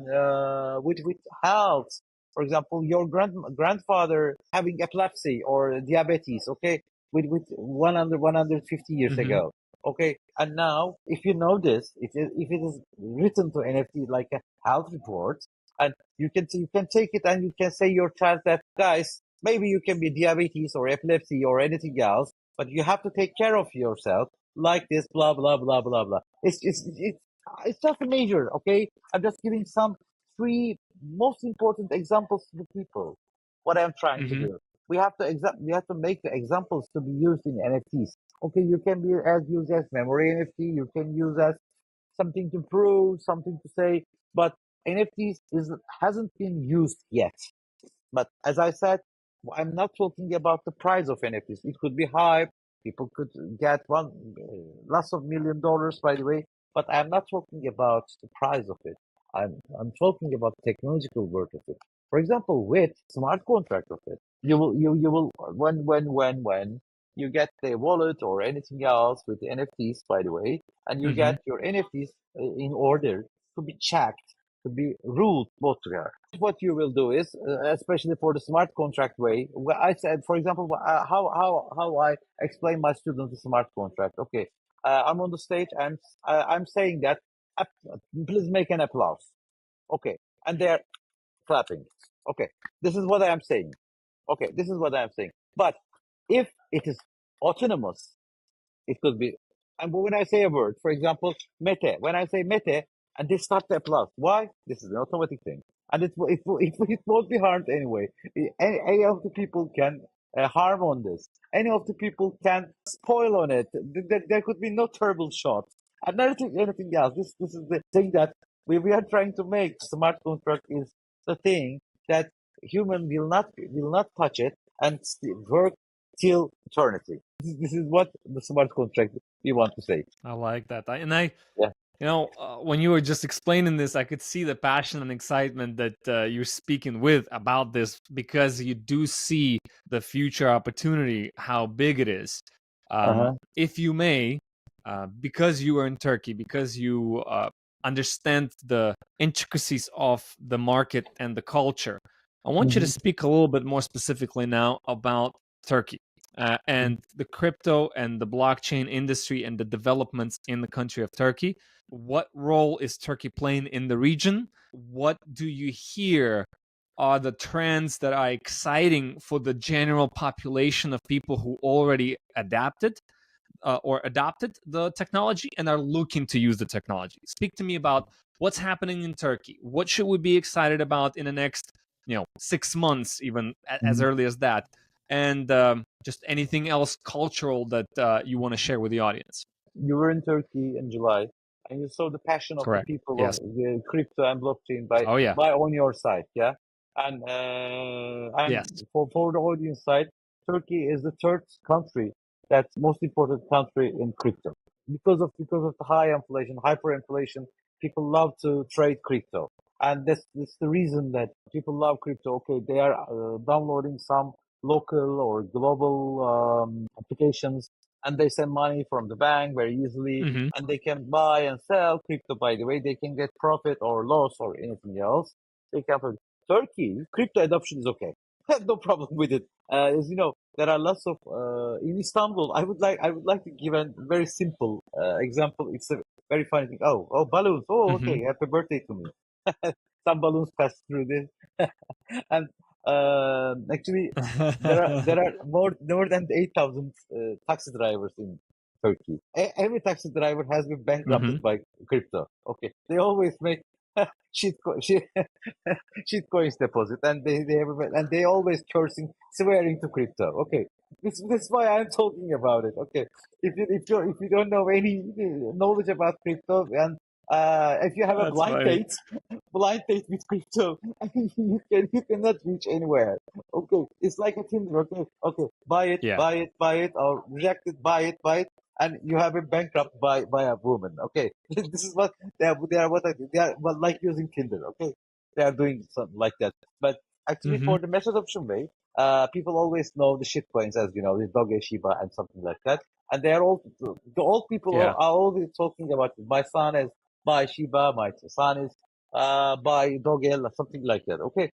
with health, for example, your grandfather having epilepsy or diabetes, okay, with 150 years Hmm. ago, okay, and now if you know this, if it is written to NFT like a health report, and you can take it and you can say your child that, guys, maybe you can be diabetes or epilepsy or anything else, but you have to take care of yourself like this, blah blah blah blah blah. It's just a measure, okay? I'm just giving some three most important examples to the people. What I'm trying to Hmm. do. We have to make the examples to be used in NFTs. Okay, you can be as used as memory NFT. You can use as something to prove, something to say, but NFTs hasn't been used yet. But as I said, I'm not talking about the price of NFTs. It could be hype. People could get lots of $1 million, by the way. But I'm not talking about the price of it. I'm talking about technological worth of it. For example, with smart contract of it, you will when you get the wallet or anything else with the NFTs, by the way, and you Hmm. get your NFTs in order to be checked, to be ruled both together. What you will do is, especially for the smart contract way, I said, for example, how I explain my students the smart contract. Okay, I'm on the stage and I'm saying that, uh, please make an applause. Okay, and they're clapping. Okay, this is what I am saying. Okay, this is what I am saying. But if it is autonomous, it could be. And when I say a word, for example, Mete, when I say Mete, and they start to applaud. Why? This is an automatic thing. And it won't be harmed anyway. Any of the people can harm on this. Any of the people can spoil on it. There could be no turbo shot. And anything else. This is the thing that we are trying to make. Smart contract is the thing that human will not touch it and work till eternity. This is what the smart contract we want to say. I like that. Yeah. When you were just explaining this, I could see the passion and excitement that you're speaking with about this, because you do see the future opportunity, how big it is. Uh-huh. If you may, because you are in Turkey, because you understand the intricacies of the market and the culture, I want you to Mhm. speak a little bit more specifically now about Turkey and the crypto and the blockchain industry and the developments in the country of Turkey. What role is Turkey playing in the region? What do you hear are the trends that are exciting for the general population of people who already adapted? or adopted the technology and are looking to use the technology. Speak to me about what's happening in Turkey. What should we be excited about in the next 6 months, even as Mhm. early as that, and just anything else cultural that you want to share with the audience. You were in Turkey in July, and you saw the passion of the Correct. people of Yes. the crypto and blockchain by Oh yeah. on your side, yeah. And Yes. for the audience side, Turkey is the third country that's most important country in crypto because of the high inflation, hyperinflation. People love to trade crypto, and that's the reason that people love crypto. Okay, they are downloading some local or global applications, and they send money from the bank very easily, Hmm. and they can buy and sell crypto. By the way, they can get profit or loss or anything else. They can. Turkey crypto adoption is okay. No problem with it. As you know, there are lots of in Istanbul. I would like to give a very simple example. It's a very funny thing. Oh, balloons. Oh, Hmm. okay. Happy birthday to me. Some balloons pass through this, and actually, there are more than 8,000 taxi drivers in Turkey. Every taxi driver has been Hmm. bankrupted by crypto. Okay, they always make shit shit coins deposit, and they always cursing, swearing to crypto. Okay, this is why I'm talking about it. Okay, if you don't know any knowledge about crypto, and if you have a That's funny. blind date with crypto, you cannot reach anywhere. Okay, it's like a Tinder. Okay, Yeah. buy it, or reject it, buy it, and you have been bankrupt by a woman. Okay, this is what they are well, like using Tinder. Okay, they are doing something like that. But actually, Hmm. for the mass adoption way, people always know the shit coins, as you know, the Doge, Shiba, and something like that. And they are all the old people Yeah. are always talking about it. My son is buy Shiba, my son is buy Doge, something like that. Okay,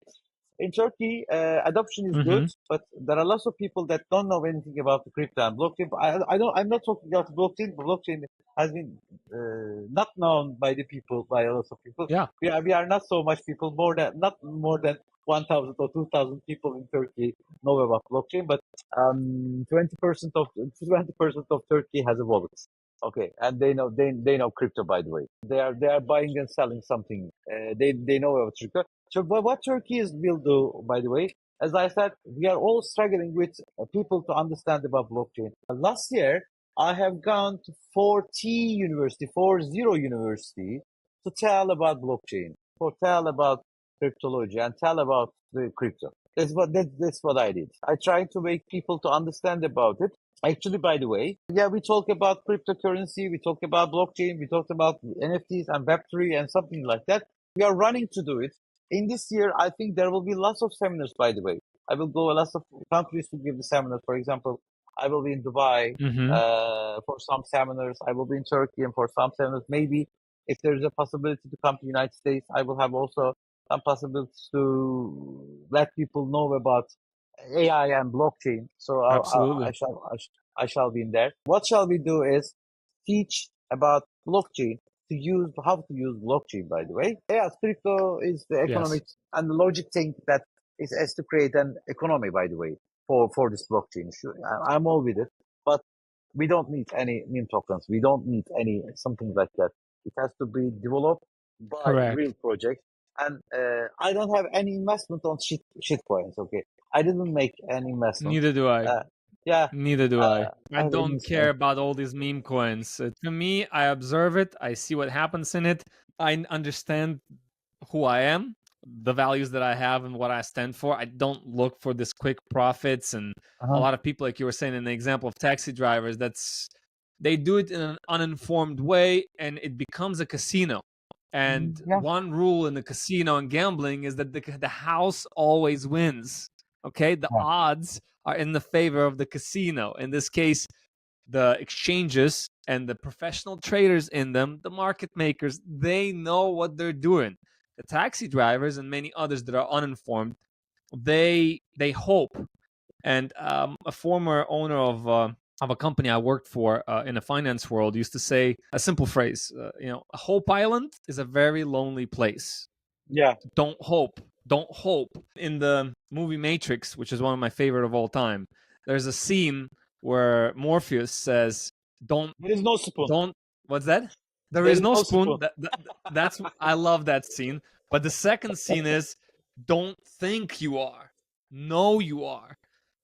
in Turkey, adoption is good, Hmm. but there are lots of people that don't know anything about the crypto and blockchain. I don't. I'm not talking about blockchain. Blockchain has been not known by the people, by a lot of people. Yeah. We are not so much people, not more than 1,000 or 2,000 people in Turkey know about blockchain, but 20% of Turkey has a wallet. Okay, and they know crypto, by the way. They are buying and selling something. They know about crypto. So, but what Turkey will do, by the way, as I said, we are all struggling with people to understand about blockchain. Last year, I have gone to 40 university, to tell about blockchain, to tell about cryptology, and tell about the crypto. That's what I did. I tried to make people to understand about it. Actually, by the way, yeah, we talk about cryptocurrency, we talk about blockchain, we talked about NFTs and Web3 and something like that. We are running to do it. In this year, I think there will be lots of seminars, by the way. I will go a lots of countries to give the seminars. For example, I will be in Dubai Hmm. for some seminars. I will be in Turkey and for some seminars. Maybe if there is a possibility to come to the United States, I will have also some possibilities to let people know about AI and blockchain. So I Absolutely. shall I shall be in there. What shall we do is teach about blockchain, how to use blockchain. By the way, yeah, crypto is the Yes. economics and the logic thing that is to create an economy. By the way, for this blockchain, sure, I'm all with it, but we don't need any meme tokens. We don't need any something like that. It has to be developed by real Correct. projects. And I don't have any investment on shit coins. Okay, I didn't make any investment. Neither do I. Uh, yeah, Neither do I. I I have any. don't care about all these meme coins. To me, I observe it. I see what happens in it. Understand who I am, the values that I have, and what I stand for. I don't look for this quick profits. And a Uh-huh. lot of people, like you were saying in the example of taxi drivers, they do it in an uninformed way, and it becomes a casino. And Yeah, one rule in the casino and gambling is that the house always wins. Okay, the yeah, odds are in the favor of the casino. In this case, the exchanges and the professional traders in them, the market makers, they know what they're doing. The taxi drivers and many others that are uninformed, they hope. And a former owner of a company I worked for in the finance world used to say a simple phrase. Hope Island is a very lonely place. yeah. Don't hope. Don't hope. In the movie Matrix, which is one of my favorite of all time, there's a scene where Morpheus says, Don't There is no spoon. don't what's that? There There is is no no spoon. spoon. That's I love that scene. But the second scene is don't think you are. Know you are.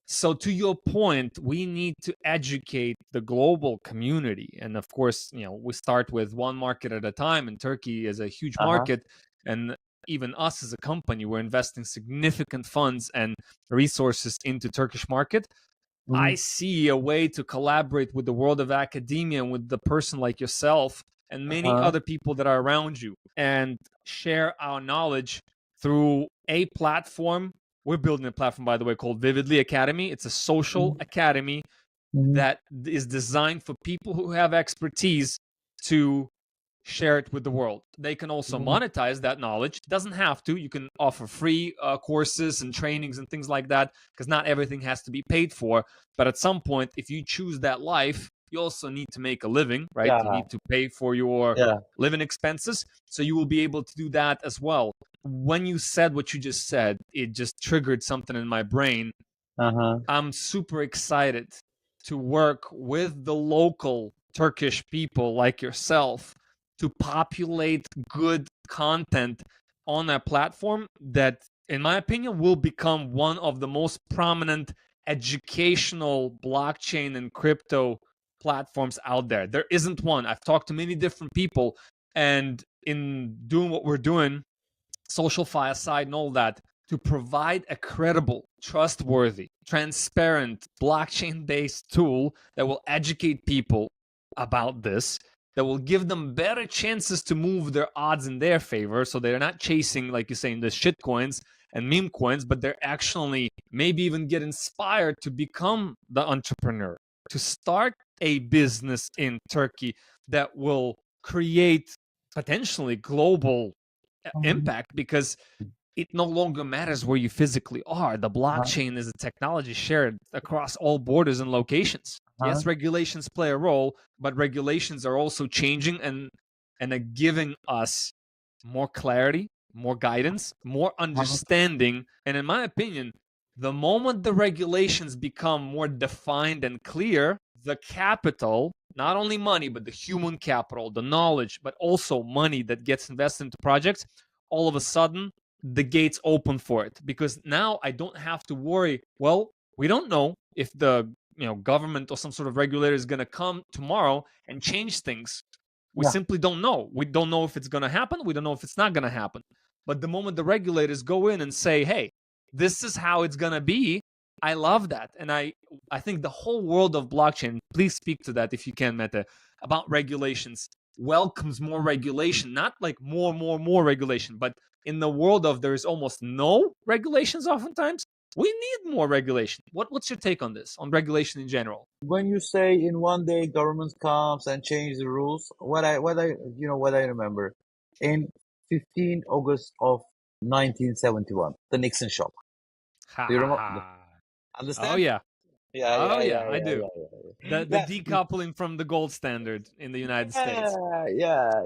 So to your point, we need to educate the global community. And of course, we start with one market at a time, and Turkey is a huge Uh-huh. market. And even us as a company, we're investing significant funds and resources into Turkish market. I Mhm. see a way to collaborate with the world of academia and with the person like yourself and many Uh-huh. other people that are around you and share our knowledge through a platform. We're building a platform, by the way, called Vividly Academy. It's a social Mhm. academy Mhm. that is designed for people who have expertise to share it with the world. They can also Mhm. monetize that knowledge. Doesn't have to. You can offer free courses and trainings and things like that because not everything has to be paid for. But at some point, if you choose that life, you also need to make a living, right? You Yeah. need to pay for your Yeah. living expenses. So you will be able to do that as well. When you said what you just said, it just triggered something in my brain. Uh-huh. I'm super excited to work with the local Turkish people like yourself to populate good content on a platform that, in my opinion, will become one of the most prominent educational blockchain and crypto platforms out there. There isn't one. I've talked to many different people, and in doing what we're doing, social fi aside and all that, to provide a credible, trustworthy, transparent, blockchain based tool that will educate people about this, that will give them better chances to move their odds in their favor. So they're not chasing, like you're saying, the shit coins and meme coins, but they're actually maybe even get inspired to become the entrepreneur, to start a business in Turkey that will create potentially global Mhm. impact because it no longer matters where you physically are. The Uh-huh. blockchain is a technology shared across all borders and locations. Uh-huh. Yes, regulations play a role, but regulations are also changing and are giving us more clarity, more guidance, more Uh-huh. understanding. And in my opinion, the moment the regulations become more defined and clear, the capital, not only money, but the human capital, the knowledge, but also money that gets invested into projects, all of a sudden the gates open for it because now I don't have to worry. Well, we don't know if the government or some sort of regulator is going to come tomorrow and change things. We Yeah. simply don't know. We don't know if it's going to happen. We don't know if it's not going to happen. But the moment the regulators go in and say, "Hey, this is how it's going to be," I love that, and I think the whole world of blockchain. Please speak to that if you can, Mete, about regulations. Welcomes more regulation, not like more regulation, but in the world of there's almost no regulations oftentimes, we need more regulation. What's your take on this, on regulation in general? When you say in one day government comes and change the rules, what I remember in 15 August of 1971, the Nixon shock. Ha Do you ha remember? ha. Oh Understand? yeah. Yeah, Oh yeah, yeah, yeah, I yeah, do. yeah, yeah. The Yeah, decoupling from the gold standard in the United States. yeah.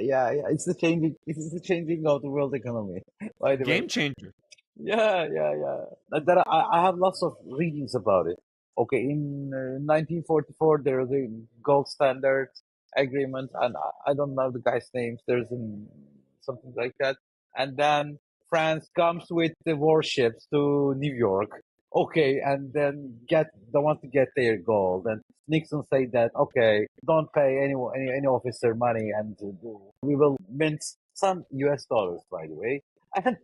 It's the changing of the world economy, by the way. Game changer. Yeah. I have lots of readings about it. Okay, in 1944, there was a gold standard agreement, and I don't know the guy's names. Something like that. And then France comes with the warships to New York. Okay, and then they want to get their gold. And Nixon said that, okay, don't pay any officer money, and we will mint some US dollars, by the way. And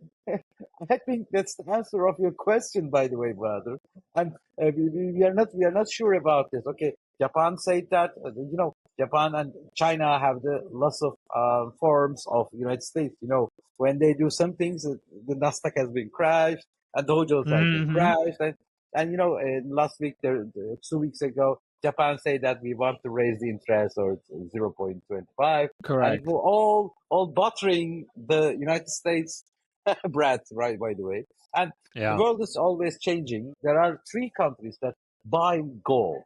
I think that's the answer of your question, by the way, brother. And we are not sure about this. Okay, Japan said that Japan and China have the lots of forms of United States. When they do some things, the Nasdaq has been crashed, and Dow Jones has been Mm-hmm. crashed, and last week 2 weeks ago, Japan said that we want to raise the interest or 0.25, and it Correct. will all buttering the United States Brad, right, by the way. And the Yeah. world is always changing. There are three countries that buy gold.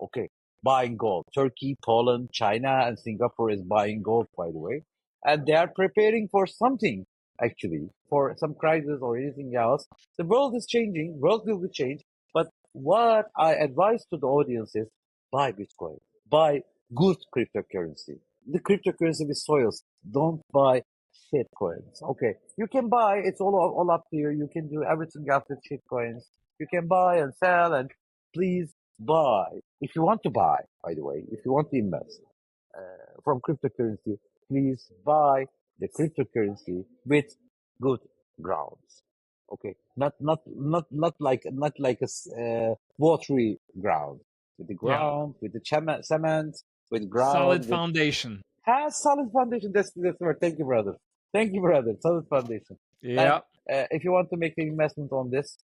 Okay, buying gold. Turkey, Poland, China, and Singapore is buying gold, by the way. And they are preparing for something, actually, for some crisis or anything else. The world is changing. World will be changed. But what I advise to the audience is buy Bitcoin. Buy good cryptocurrency. The cryptocurrency with soils. Don't buy shit coins. Okay, you can buy. It's all up to you. You can do everything else with shit coins. You can buy and sell, and please buy if you want to buy. By the way, if you want to invest from cryptocurrency, please buy the cryptocurrency with good grounds. Okay, not like a watery ground. With the Yeah. ground, with the cement, with Solid ground, with foundation. has solid foundation. That's the word. Thank you, brother. Thank you, brother. Solid foundation. And Yeah. if you want to make an investment on this,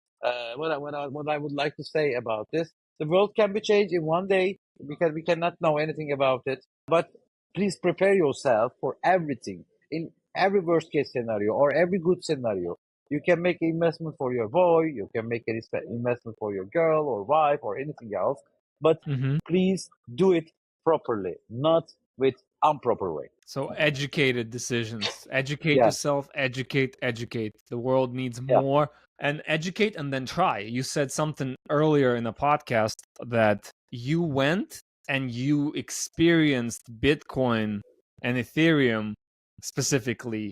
what I would like to say about this, the world can be changed in one day because we cannot know anything about it. But please prepare yourself for everything in every worst case scenario or every good scenario. You can make an investment for your boy. You can make an investment for your girl or wife or anything else. But Hmm. please do it properly, not with improper way. So educated decisions. Educate Yeah, yourself, educate. The world needs yeah. more. And educate and then try. You said something earlier in the podcast that you went and you experienced Bitcoin and Ethereum specifically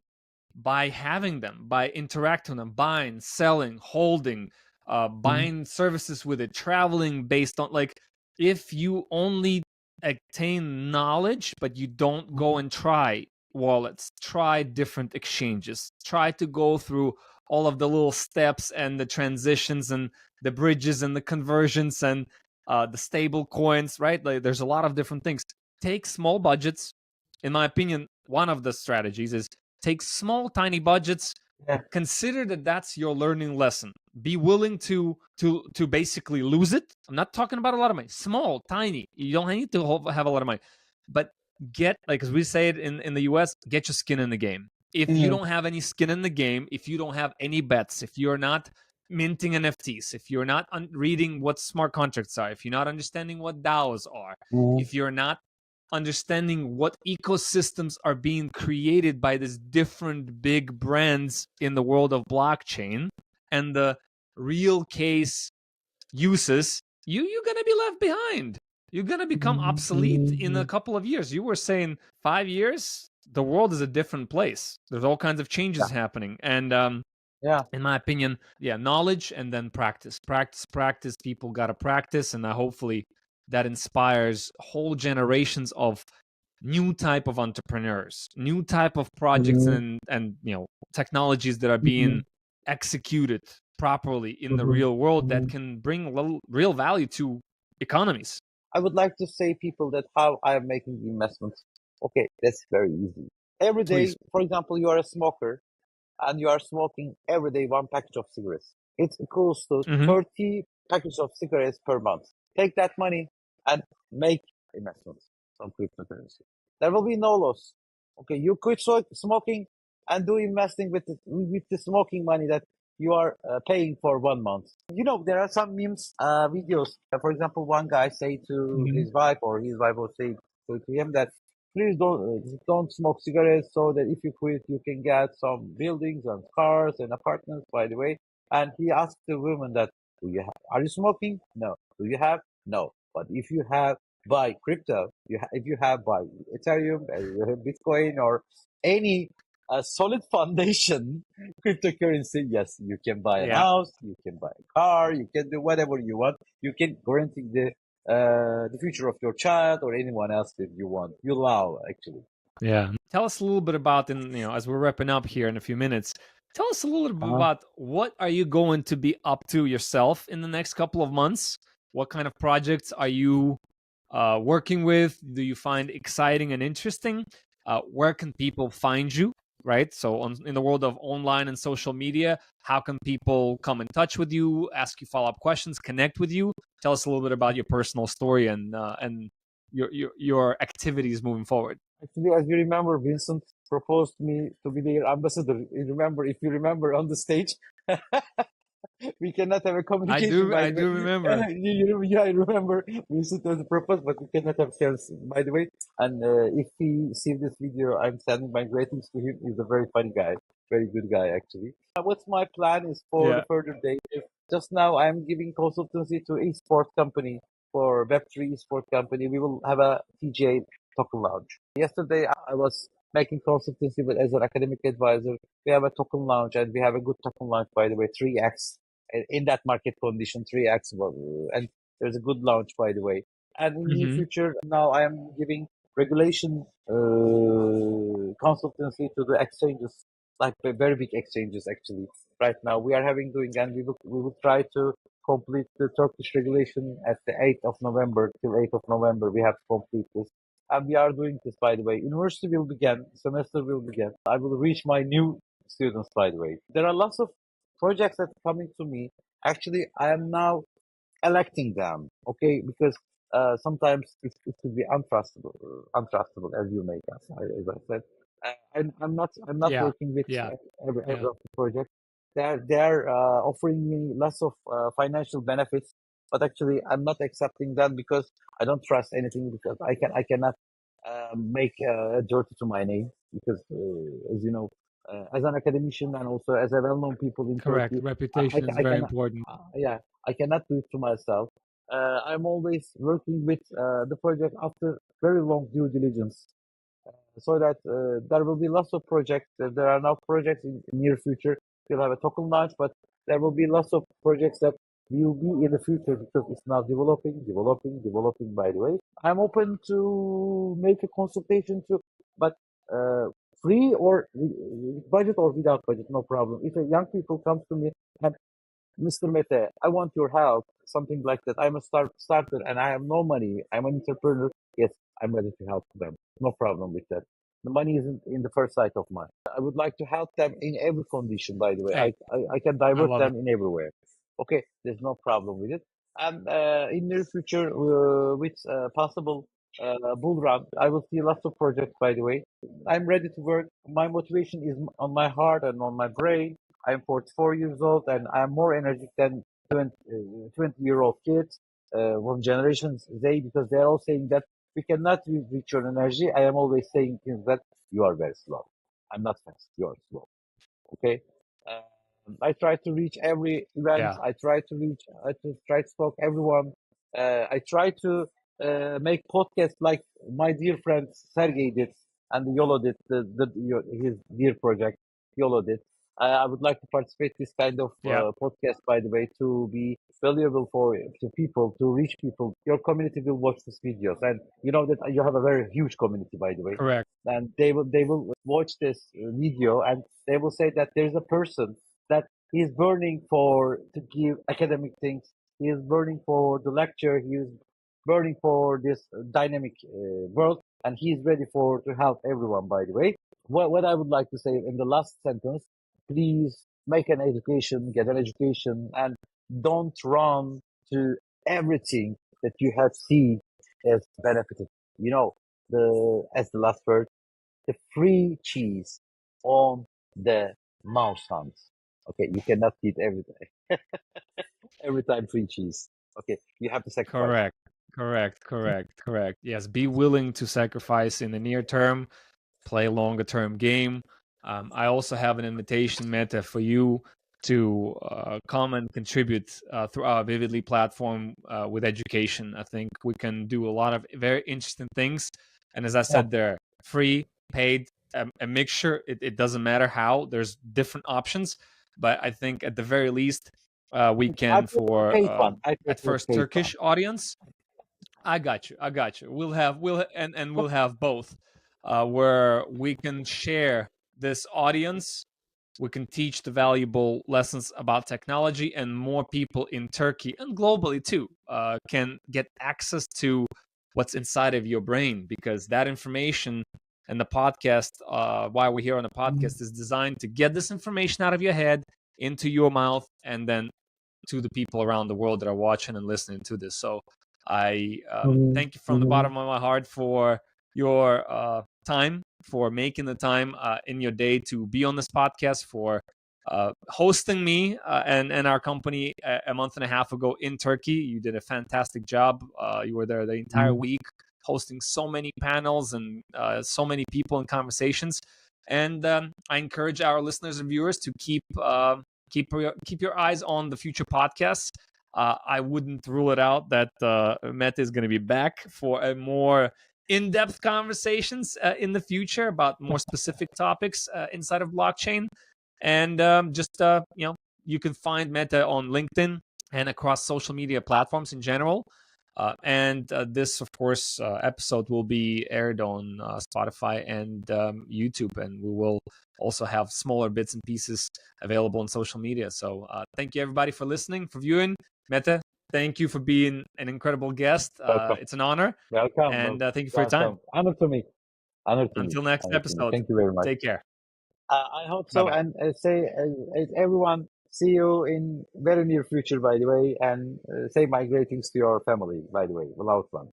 by having them, by interacting with them, buying, selling, holding, Mhm. buying services with it, traveling based on like if you only attain knowledge, but you don't go and try wallets, try different exchanges, try to go through all of the little steps and the transitions and the bridges and the conversions and the stable coins, right? Like there's a lot of different things. Take small budgets. In my opinion, one of the strategies is take small, tiny budgets. Yeah. Consider that that's your learning lesson. Be willing to basically lose it. I'm not talking about a lot of money. Small, tiny. You don't need to have a lot of money, but get like as we say it in the US, get your skin in the game. If you Mhm. don't have any skin in the game, if you don't have any bets, if you're not minting NFTs, if you're not reading what smart contracts are, if you're not understanding what DAOs are, Mhm. if you're not understanding what ecosystems are being created by these different big brands in the world of blockchain and the real case uses, you're gonna be left behind. You're gonna become obsolete in a Mhm. couple of years. You were saying 5 years, the world is a different place. There's all kinds of Yeah, changes happening, and yeah. in my opinion, yeah, knowledge and then practice. People got to practice, and hopefully that inspires whole generations of new type of entrepreneurs, new type of projects, Mhm. and technologies that are being Mhm. executed properly in the Mhm. real world that Mhm. can bring real value to economies. I would like to say people that how I am making the investments. Okay, that's very easy. Every day, Please. for example, you are a smoker and you are smoking every day one package of cigarettes. It equals to Hmm. 30 packages of cigarettes per month. Take that money and make investments on cryptocurrency. There will be no loss. Okay, you quit smoking and do investing with the smoking money that you are paying for 1 month. There are some memes, videos. For example, one guy say to Hmm. his wife, or his wife will say to him that please don't smoke cigarettes so that if you quit, you can get some buildings and cars and apartments, by the way. And he asked the woman that, are you smoking? No. Do you have? No. But if you have, buy crypto. If you have, buy Ethereum, Bitcoin, or any solid foundation cryptocurrency. Yes, you can buy an Yeah. house, you can buy a car, you can do whatever you want. You can guarantee the future of your child or anyone else that you want. You love, actually. Yeah. Tell us a little bit about, as we're wrapping up here in a few minutes, tell us a little bit Uh-huh. about what are you going to be up to yourself in the next couple of months? What kind of projects are you working with? Do you find exciting and interesting? Where can people find you? Right. So, in the world of online and social media, how can people come in touch with you, ask you follow up questions, connect with you? Tell us a little bit about your personal story and your activities moving forward. Actually, as you remember, Vincent proposed me to be their ambassador. If you remember on the stage, we cannot have a communication, by I the way. do remember. Yeah, I remember Vincent was proposed, but we cannot have chance, by the way. And if he sees this video, I'm sending my greetings to him. He's a very funny guy, very good guy, actually. What's my plan is for the Yeah. further days. Just now, I'm giving consultancy to a sport company for Web3 esport company. We will have a TGA token launch. Yesterday, I was making consultancy with as an academic advisor. We have a token launch, and we have a good token launch, by the way, 3x in that market condition, 3x, and there's a good launch, by the way. And in the near future, now I am giving regulation consultancy to the exchanges, like very big exchanges actually. Right now, we are having doing, and we will try to complete the Turkish regulation at the 8th of November till 8th of November. We have to complete this. And we are doing this, by the way. University will begin, semester will begin. I will reach my new students, by the way. There are lots of projects that are coming to me. Actually, I am now electing them, okay? Because sometimes it could be untrustable, as you may guess, as I said. I'm not Yeah. working with Yeah. every Yeah. of the project. They're offering me lots of financial benefits, but actually I'm not accepting that because I don't trust anything because I cannot make dirty to my name because as you know, as an academician and also as a well-known people in Correct. Turkey, I, Reputation is I very cannot. important. Yeah, I cannot do it to myself. I'm always working with the project after very long due diligence, so that there will be lots of projects. There are now projects in near future. We'll have a token launch, but there will be lots of projects that will be in the future because it's now developing. By the way, I'm open to make a consultation too, but uh, free or with budget or without budget, no problem. If a young people comes to me and Mr. Mete, I want your help, something like that. I'm a starter and I have no money. I'm an entrepreneur. Yes, I'm ready to help them. No problem with that. The money isn't in the first sight of mine. I would like to help them in every condition, by the way. Hey, I can I divert love it. them in everywhere. Okay, there's no problem with it. And in near future, with possible bull run, I will see lots of projects, by the way. I'm ready to work. My motivation is on my heart and on my brain. I'm 44 years old and I'm more energetic than 20-year-old kids from Generation Z because they're all saying that we cannot reach your energy. I am always saying things that you are very slow. I'm not fast. You are slow. Okay. I try to reach every event. Yeah. I try to talk everyone. I try to make podcasts like my dear friend Sergey did and Yolo did his dear project Yolo did. I would like to participate this kind of Yeah. podcast, by the way, to be valuable for to people, to reach people. Your community will watch these videos, and you know that you have a very huge community, by the way, Correct. and they will watch this video and they will say that there's a person that he's burning for to give academic things. He is burning for the lecture. He is burning for this dynamic world, and he is ready for to help everyone. By the way, what I would like to say in the last sentence, please make an education, get an education, and don't run to everything that you have seen as benefited. You know, the as the last word, the free cheese on the mouse hunt. Okay, you cannot eat every day. Every time free cheese. Okay, you have to sacrifice. Correct. Correct. Yes, be willing to sacrifice in the near term, play longer term game. I also have an invitation, Meta, for you to come and contribute through our Vividly platform with education. I think we can do a lot of very interesting things. And as I Yeah. said, they're free, paid, a mixture. It doesn't matter how, there's different options. But I think at the very least, we I can, prefer for paid one. I at prefer first paid one. Turkish audience, I got you. I got you. And we'll have both, where we can share this audience. We can teach the valuable lessons about technology, and more people in Turkey and globally too can get access to what's inside of your brain, because that information and the podcast, why we're here on the podcast, is designed to get this information out of your head into your mouth and then to the people around the world that are watching and listening to this. So I thank you from the bottom of my heart for your time, for making the time in your day to be on this podcast, for hosting me and our company a month and a half ago in Turkey. You did a fantastic job. You were there the entire week, hosting so many panels and so many people and conversations. And I encourage our listeners and viewers to keep your eyes on the future podcasts. I wouldn't rule it out that Mete is going to be back for a more in-depth conversations in the future about more specific topics inside of blockchain. And you can find Mete on LinkedIn and across social media platforms in general. And this, of course, episode will be aired on Spotify and YouTube, and we will also have smaller bits and pieces available on social media. So thank you, everybody, for listening, for viewing. Mete, thank you for being an incredible guest. Welcome. It's an honor. Welcome. And thank you for your time. Welcome. Honor to me. Honor to me. Until next Honor to me. episode, Thank you very much. take care. I hope so. Bye-bye. And say, everyone, see you in very near future, by the way. And say my greetings to your family, by the way, without one.